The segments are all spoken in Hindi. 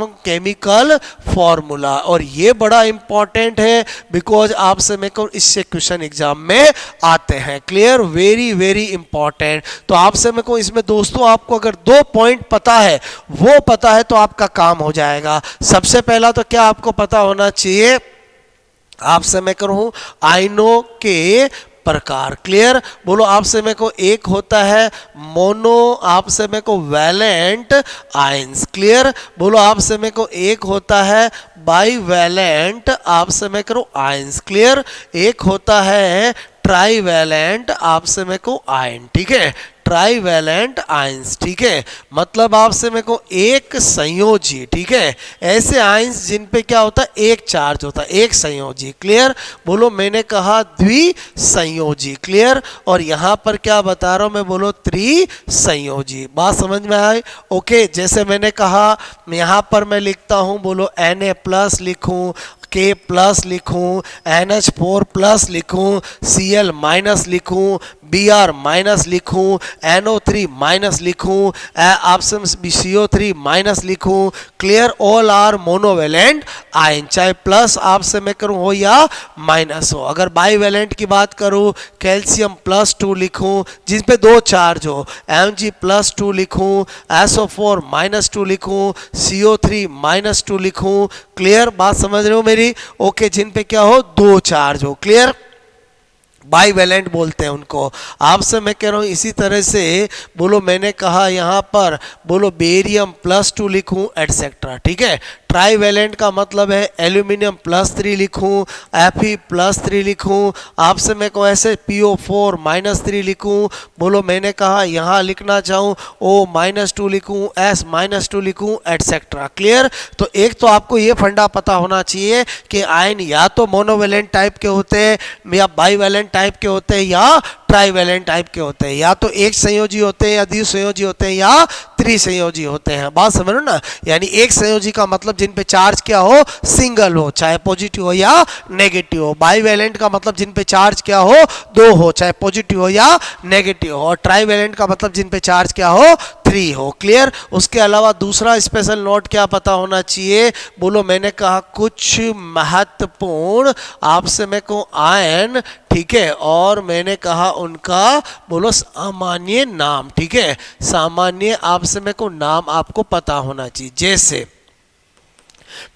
केमिकल फॉर्मूला, और ये बड़ा इंपॉर्टेंट है बिकॉज आपसे मेरे को इससे क्वेश्चन एग्जाम में आते हैं। Clear, very very important. तो आपसे मेरे को इसमें दोस्तों आपको अगर 2 पॉइंट पता है, वो पता है तो आपका काम हो जाएगा। सबसे पहला तो क्या आपको पता होना चाहिए, आपसे मैं करूं आयनों के प्रकार। क्लियर, बोलो आपसे मेरे को एक होता है मोनो, आपसे मेरे को वैलेंट आयंस। क्लियर, बोलो आपसे मेरे को एक होता है बाईवैलेंट, आपसे मैं करूं आयंस। क्लियर, एक होता है ट्राईवैलेंट, आपसे मेरे को आयन। ठीक है, ट्राईवैलेंट आयंस। ठीक है, मतलब आपसे मेरे को एक संयोजी। ठीक है, ऐसे आयंस जिन पे क्या होता है, एक चार्ज होता है, एक संयोजी। क्लियर, बोलो मैंने कहा द्विसंयोजी। क्लियर, और यहां पर क्या बता रहा हूं मैं, बोलो त्रिसंयोजी। बात समझ में आई? ओके, जैसे मैंने कहा यहां पर मैं लिखता हूं, बोलो Na+ लिखूं, K+ लिखूं, NH4+ लिखूं, Cl- लिखूं, Br- लिखूं, NO3- लिखूं, आपसे CO3- लिखूं। Clear, all are monovalent ion, चाहे प्लस आपसे मैं करूं हो या माइनस हो। अगर बाईवेलेंट की बात करूं, कैल्शियम+2 लिखूं जिस पे 2 चार्ज हो, Mg+2 लिखूं, SO4- लिखूं, CO3- लिखूं। क्लियर, बात समझ रहे हो मेरी? ओके, जिन पे क्या हो, 2 चार्ज हो। क्लियर, बाईवेलेंट बोलते हैं उनको। आपसे मैं कह रहा हूं इसी तरह से, बोलो मैंने कहा यहां पर बोलो बेरियम+2 लिखूं एटसेट्रा। ठीक है, ट्राईवेलेंट का मतलब है एल्यूमिनियम+3 लिखूं, Fe+3 लिखूं, आपसे मैं को ऐसे PO4- लिखूं। बोलो मैंने कहा यहां लिखना चाहूं O-2 लिखूं, S-2 लिखूं एटसेट्रा। क्लियर, तो एक तो आपको ये फंडा पता होना चाहिए कि आयन या तो मोनोवेलेंट टाइप के होते हैं, या बाईवेलेंट टाइप के होते हैं, या ट्राईवेलेंट टाइप के होते हैं, या तो एक संयोजी होते हैं, या द्विसंयोजी होते हैं, या त्रिसंयोजी होते हैं। बात समझ लो ना, यानी एक संयोजी का मतलब जिन पे चार्ज क्या हो, सिंगल हो, चाहे पॉजिटिव हो या नेगेटिव हो। बाईवेलेंट का मतलब जिन पे चार्ज क्या हो, 2 हो, चाहे पॉजिटिव हो या नेगेटिव हो। और ट्राईवेलेंट का मतलब जिन पे चार्ज क्या हो, 3 हो। क्लियर, उसके अलावा दूसरा स्पेशल नोट क्या पता होना चाहिए, बोलो मैंने कहा कुछ महत्वपूर्ण आपसे मैं कहूं आयन। ठीक है, और मैंने कहा उनका बोलो सामान्य नाम। ठीक है, सामान्य आपसे मेरे को नाम आपको पता होना चाहिए। जैसे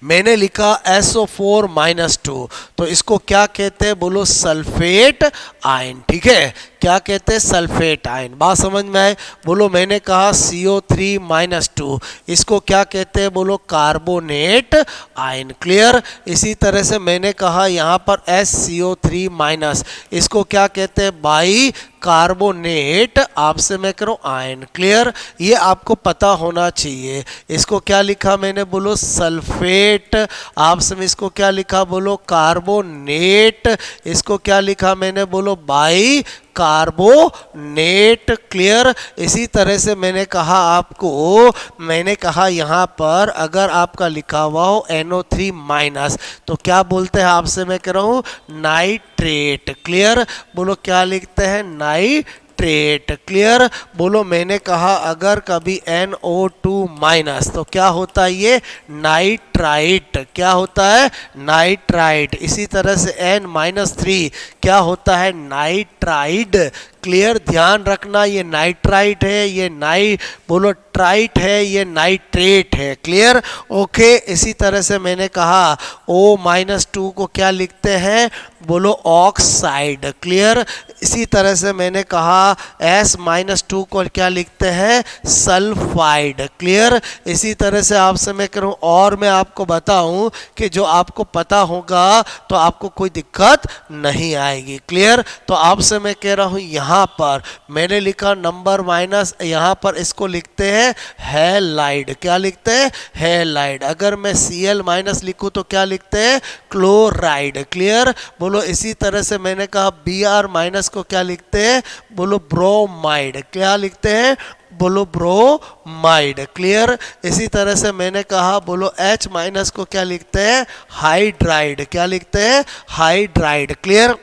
मैंने लिखा SO4- तो इसको क्या कहते हैं, बोलो सल्फेट आयन। ठीक है, क्या कहते हैं, सल्फेट आयन। बात समझ में आए? बोलो मैंने कहा CO3- इसको क्या कहते हैं, बोलो कार्बोनेट आयन। क्लियर, इसी तरह से मैंने कहा यहाँ पर SCO3- इसको क्या कहते हैं, बाई कार्बोनेट आपसे मैं करूं आयन। क्लियर, ये आपको पता होना चाहिए। इसको क्या लिखा मैंने, बोलो सल्फेट, आपसे में इसको क्या लिखा, बोलो कार्बोनेट, इसको क्या लिखा मैंने, बोलो बाई कार्बोनेट। क्लियर, इसी तरह से मैंने कहा आपको, मैंने कहा यहाँ पर अगर आपका लिखा हुआ हो NO3- तो क्या बोलते हैं, आपसे मैं कह रहा हूँ नाइट्रेट। क्लियर, बोलो क्या लिखते हैं, नाइट्रेट। क्लियर, बोलो मैंने कहा अगर कभी NO2- तो क्या होता है, ये नाइट्राइट। क्या होता है, नाइट्राइट। इसी तरह से N-3 क्या होता है, नाइट्राइड। क्लियर, ध्यान रखना ये नाइट्राइट है, ये बोलो ट्राइट है, ये नाइट्रेट है। Clear, okay. इसी तरह से मैंने कहा O-2 को क्या लिखते हैं, बोलो ऑक्साइड। क्लियर, इसी तरह से मैंने कहा S-2 को क्या लिखते हैं, सल्फाइड। क्लियर, इसी तरह से आपसे मैं करूं, और मैं आपको बताऊं कि जो आपको पता होगा तो आपको कोई दिक्कत नहीं आएगी। क्लियर, तो आपसे मैं कह रहा हूं यहां पर मैंने लिखा नंबर माइनस, यहां पर इसको लिखते हैं हैलाइड। क्या लिखते हैं, हैलाइड। अगर मैं Cl- लिखूं तो क्या लिखते हैं, क्लोराइड। क्लियर, बोलो इसी तरह से मैंने कहा Br- को क्या लिखते हैं, बोलो ब्रोमाइड। क्या लिखते हैं, बोलो ब्रोमाइड। क्लियर, इसी तरह से मैंने कहा बोलो H- को क्या लिखते हैं, हाइड्राइड। क्या लिखते हैं, हाइड्राइड। क्लियर,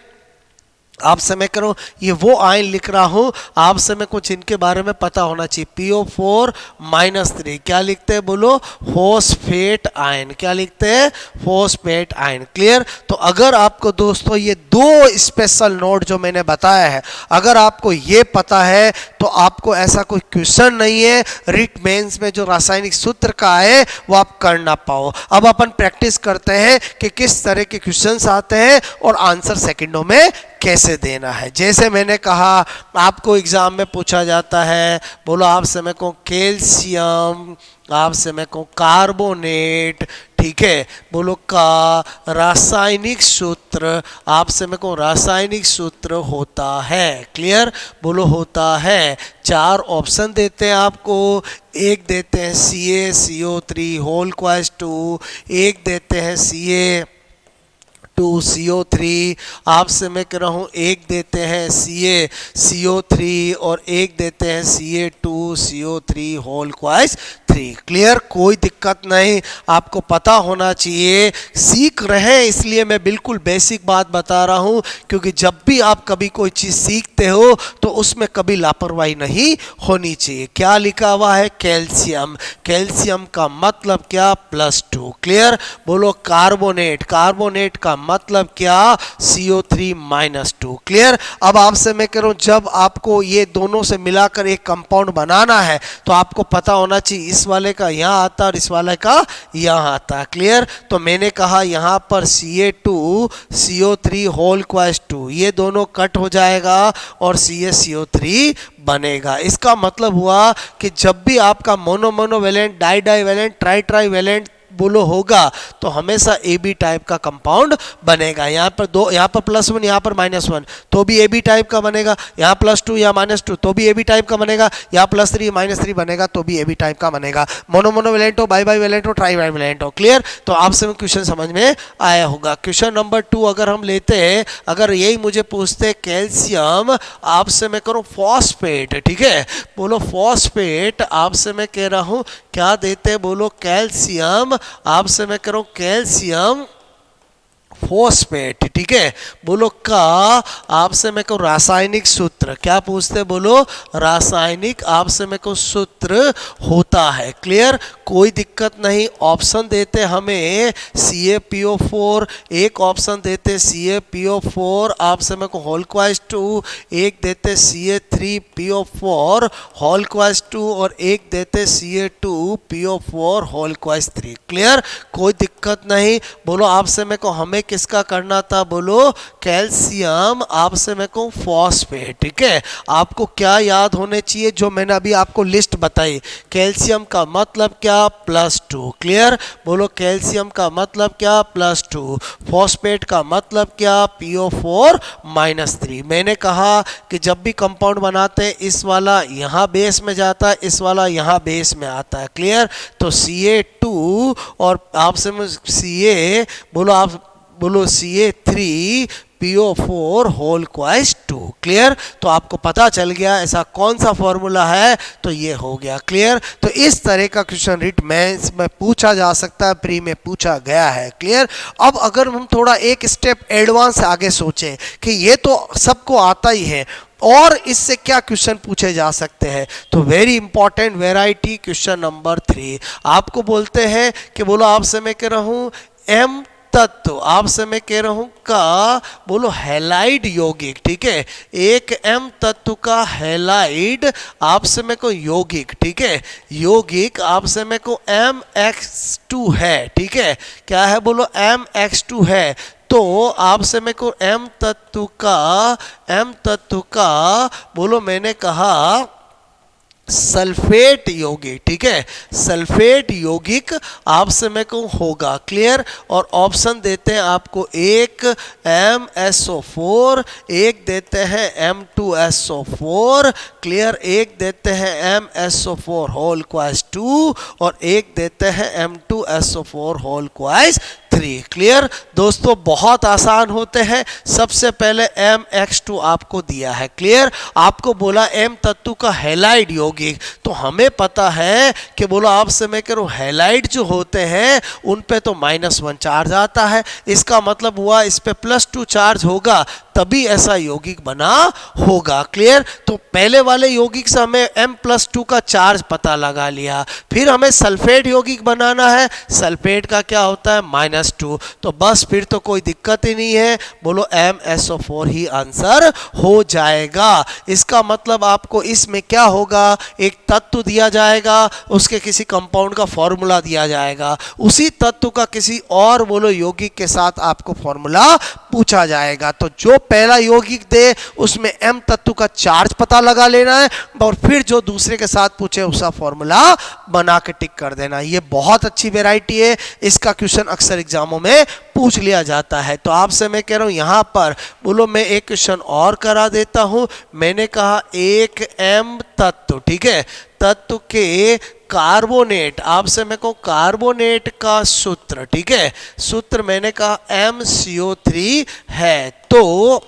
आपसे मैं करूँ ये वो आयन लिख रहा हूँ, आपसे मैं कुछ इनके बारे में पता होना चाहिए। PO4-3 क्या लिखते हैं बोलो? Phosphate ion. क्या लिखते हैं? Phosphate ion. क्लियर? तो अगर आपको दोस्तों ये दो स्पेशल नोट जो मैंने बताया है, अगर आपको ये पता है तो आपको ऐसा कोई क्वेश्चन नहीं है रिट मेंस में जो रासायनिक सूत्र का है वो आप कर ना पाओ। अब अपन प्रैक्टिस करते हैं कि किस तरह के क्वेश्चंस आते हैं और आंसर सेकंडों में कैसे देना है। जैसे मैंने कहा आपको एग्जाम में पूछा जाता है, बोलो आपसे मैं कहूँ कैल्शियम, आपसे मैं कहूँ कार्बोनेट, ठीक है, बोलो का रासायनिक सूत्र, आपसे मैं कहूँ रासायनिक सूत्र होता है। क्लियर? बोलो होता है। 4 ऑप्शन देते हैं आपको, एक देते हैं CaCO3 होल क्वाइस 2, एक देते हैं CA2CO3, आपसे मैं कह रहा हूँ एक देते हैं CaCO3 और एक देते हैं CA2CO3 होल क्वाइस 3। क्लियर? कोई दिक्कत नहीं, आपको पता होना चाहिए। सीख रहे हैं इसलिए मैं बिल्कुल बेसिक बात बता रहा हूँ, क्योंकि जब भी आप कभी कोई चीज़ सीखते हो तो उसमें कभी लापरवाही नहीं होनी चाहिए। क्या लिखा हुआ है? कैल्शियम। कैल्शियम का मतलब क्या? +2। क्लियर? बोलो कार्बोनेट। कार्बोनेट का मतलब क्या? CO3-2। क्लियर? अब आपसे मैं कह रहा हूँ जब आपको ये दोनों से मिलाकर एक कंपाउंड बनाना है तो आपको पता होना चाहिए इस वाले का यहाँ आता है और इस वाले का यहाँ आता है। क्लियर? तो मैंने कहा यहाँ पर CA2CO3 होल क्वाइस 2, ये दोनों कट हो जाएगा और CaCO3 बनेगा। इसका मतलब हुआ कि जब भी आपका मोनोमोनोवैलेंट, डाई ट्राई ट्राईवैलेंट बोलो होगा तो हमेशा AB टाइप का कंपाउंड बनेगा। यहाँ पर दो, यहाँ पर +1, यहाँ पर -1 तो भी AB टाइप का बनेगा। यहाँ +2 या -2 तो भी AB टाइप का बनेगा। यहाँ +3 -3 बनेगा तो भी AB टाइप का बनेगा। मोनोमोनोवैलेंट हो, बाईवैलेंट हो, ट्राईवैलेंट हो। क्लियर? तो आपसे क्वेश्चन समझ में आया होगा। क्वेश्चन नंबर 2 अगर हम लेते हैं, अगर यही मुझे पूछते कैल्शियम, आपसे मैं करूँ फॉस्फेट, ठीक है, बोलो फॉस्फेट, आपसे मैं कह रहा हूँ क्या देते हैं? बोलो कैल्शियम, आपसे मैं करूं कैल्शियम फॉस्फेट, ठीक है, बोलो का, आपसे मैं कहूँ रासायनिक सूत्र। क्या पूछते? बोलो रासायनिक, आपसे मैं कहूँ सूत्र होता है। क्लियर? कोई दिक्कत नहीं। ऑप्शन देते हमें CaPO4, एक ऑप्शन देते CaPO4, आपसे मैं कहूँ होल क्वाइस 2, एक देते CA3PO4 होल क्वाइस 2 और एक देते CA2PO4 होल क्वाइस 3। क्लियर? कोई दिक्कत नहीं। बोलो आपसे मैं कहूँ हमें किसका करना था? बोलो कैल्शियम, आपसे मैं कहूँ फॉस्फेट, ठीक है। आपको क्या याद होने चाहिए जो मैंने अभी आपको लिस्ट बताई? कैल्शियम का मतलब क्या? +2। क्लियर? बोलो कैल्शियम का मतलब क्या? +2। फॉस्फेट का मतलब क्या? PO4-3। मैंने कहा कि जब भी कंपाउंड बनाते हैं इस वाला यहाँ बेस में जाता है, इस वाला यहाँ बेस में आता है। क्लियर? तो CA2 और आपसे CA, बोलो आप बोलो CA3PO4 होल क्वाइस 2। क्लियर? तो आपको पता चल गया ऐसा कौन सा फॉर्मूला है, तो ये हो गया। क्लियर? तो इस तरह का क्वेश्चन रिट मेंस में पूछा जा सकता है, प्री में पूछा गया है। क्लियर? अब अगर हम थोड़ा एक स्टेप एडवांस आगे सोचें कि ये तो सबको आता ही है और इससे क्या क्वेश्चन पूछे जा सकते हैं, तो very important variety question number 3 आपको बोलते हैं कि बोलो आपसे मैं कह रहा हूँ M तत्व, आपसे मैं कह रहा हूं का, बोलो हैलाइड यौगिक, ठीक है, एक M तत्व का हैलाइड, आपसे मैं को यौगिक, ठीक है, यौगिक आपसे मैं को MX2 है, ठीक है, क्या है? बोलो MX2 है। तो आपसे मैं को M तत्व का बोलो मैंने कहा सल्फेट यौगिक, ठीक है, सल्फेट यौगिक आपसे मैं कहूँ होगा। क्लियर? और ऑप्शन देते हैं आपको एक MSO4, एक देते हैं M2SO4, क्लियर, एक देते हैं MSO4 होल क्वाइस 2 और एक देते हैं M2SO4 होल क्वाइस 3। क्लियर? दोस्तों बहुत आसान होते हैं। सबसे पहले MX2 आपको दिया है। क्लियर? आपको बोला M तत्व का हैलाइड यौगिक, तो हमें पता है कि बोलो आपसे मैं कह रहा हूँ हैलाइड जो होते हैं उन पे तो -1 चार्ज आता है, इसका मतलब हुआ इस पे +2 चार्ज होगा तभी ऐसा यौगिक बना होगा। क्लियर। तो पहले वाले यौगिक से हमें M+2 का चार्ज पता लगा लिया, फिर हमें सल्फेट यौगिक बनाना है, सल्फेट का क्या होता है -2, तो बस फिर तो कोई दिक्कत ही नहीं है, बोलो MsO4 ही आंसर हो जाएगा। इसका मतलब आपको इसमें क्या होगा, एक तत्व दिया जाएगा, उसके किसी कंपाउंड का फॉर्मूला दिया जाएगा, उसी तत्व का किसी और बोलो यौगिक के साथ आपको फॉर्मूला पूछा जाएगा। तो जो पहला यौगिक दे उसमें M तत्व का चार्ज पता लगा लेना है और फिर जो दूसरे के साथ पूछे उसका फॉर्मूला बना के टिक कर देना। ये बहुत अच्छी वैरायटी है, इसका क्वेश्चन अक्सर एग्जामों में पूछ लिया जाता है। तो आपसे मैं कह रहा हूं यहां पर बोलो मैं एक क्वेश्चन और करा देता हूं। मैंने कहा एक M तत्व, ठीक है, तत्व के कार्बोनेट, आपसे मैं कहूं कार्बोनेट का सूत्र, ठीक है, सूत्र मैंने कहा MCO3 है। तो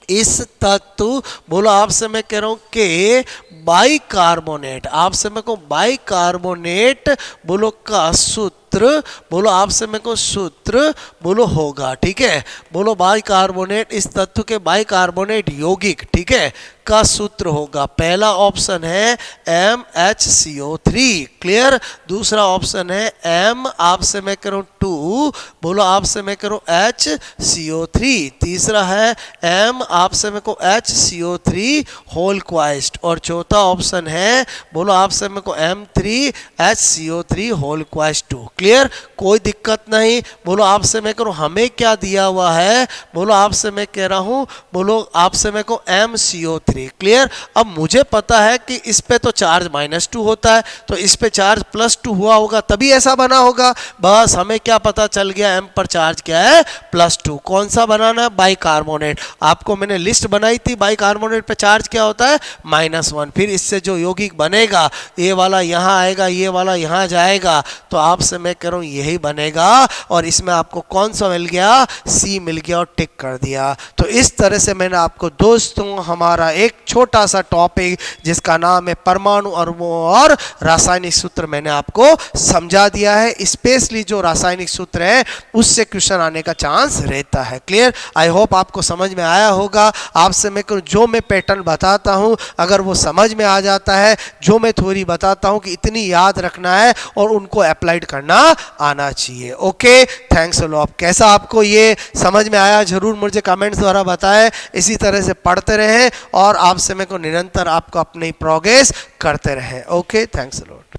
इस तत्व बोलो आपसे मैं कह रहा हूं कि बाइकार्बोनेट, आपसे मैं कहूं बाइकार्बोनेट बोलो का सूत्र, बोलो आपसे मैं को सूत्र बोलो होगा, ठीक है, बोलो बाइकार्बोनेट, इस तत्व के बाइकार्बोनेट यौगिक, ठीक है, का सूत्र होगा। पहला ऑप्शन है MHCO3, क्लियर। दूसरा ऑप्शन है M आपसे मैं करूं 2, बोलो आपसे मैं करूं HCO3। तीसरा है M आपसे मैं को HCO3 होल क्वाइस्ट, और चौथा ऑप्शन है बोलो आपसे मैं को M3HCO3 होल क्वाइस्ट 2। क्लियर, कोई दिक्कत नहीं। बोलो आपसे मैं करूं हमें क्या दिया हुआ है, बोलो आपसे मैं कह रहा हूं, बोलो आपसे मैं को MCO3। क्लियर। अब मुझे पता है कि इस पे तो चार्ज -2 होता है, तो इस पे चार्ज +2 हुआ होगा तभी ऐसा बना होगा। बस हमें क्या पता चल गया, M पर चार्ज क्या है +2। कौन सा बनाना है, बाइकार्बोनेट। आपको मैंने लिस्ट बनाई थी, बाइकार्बोनेट पे चार्ज क्या होता है -1। फिर इससे जो यौगिक बनेगा, ये वाला यहाँ आएगा, ये वाला यहाँ जाएगा, तो आपसे मैं कह रहा हूँ यही बनेगा। और इसमें आपको कौन सा मिल गया, C मिल गया और टिक कर दिया। तो इस तरह से मैंने आपको दोस्तों हमारा एक छोटा सा टॉपिक जिसका नाम है परमाणु अणुओं और रासायनिक सूत्र मैंने आपको समझा दिया है। स्पेशली जो रासायनिक सूत्र है उससे क्वेश्चन आने का चांस रहता है। क्लियर। आई होप आपको समझ में आया होगा। आपसे मैं जो मैं पैटर्न बताता हूं अगर वो समझ में आ जाता है, जो मैं थ्योरी बताता हूं कि इतनी याद रखना है और उनको अप्लाइड करना आना चाहिए। Okay, thanks a lot. कैसा आपको ये समझ में आया जरूर मुझे कमेंट्स द्वारा बताएं। इसी तरह से पढ़ते रहें और आपसे मैं को निरंतर आपको अपनी प्रोग्रेस करते रहें। Okay, thanks a lot.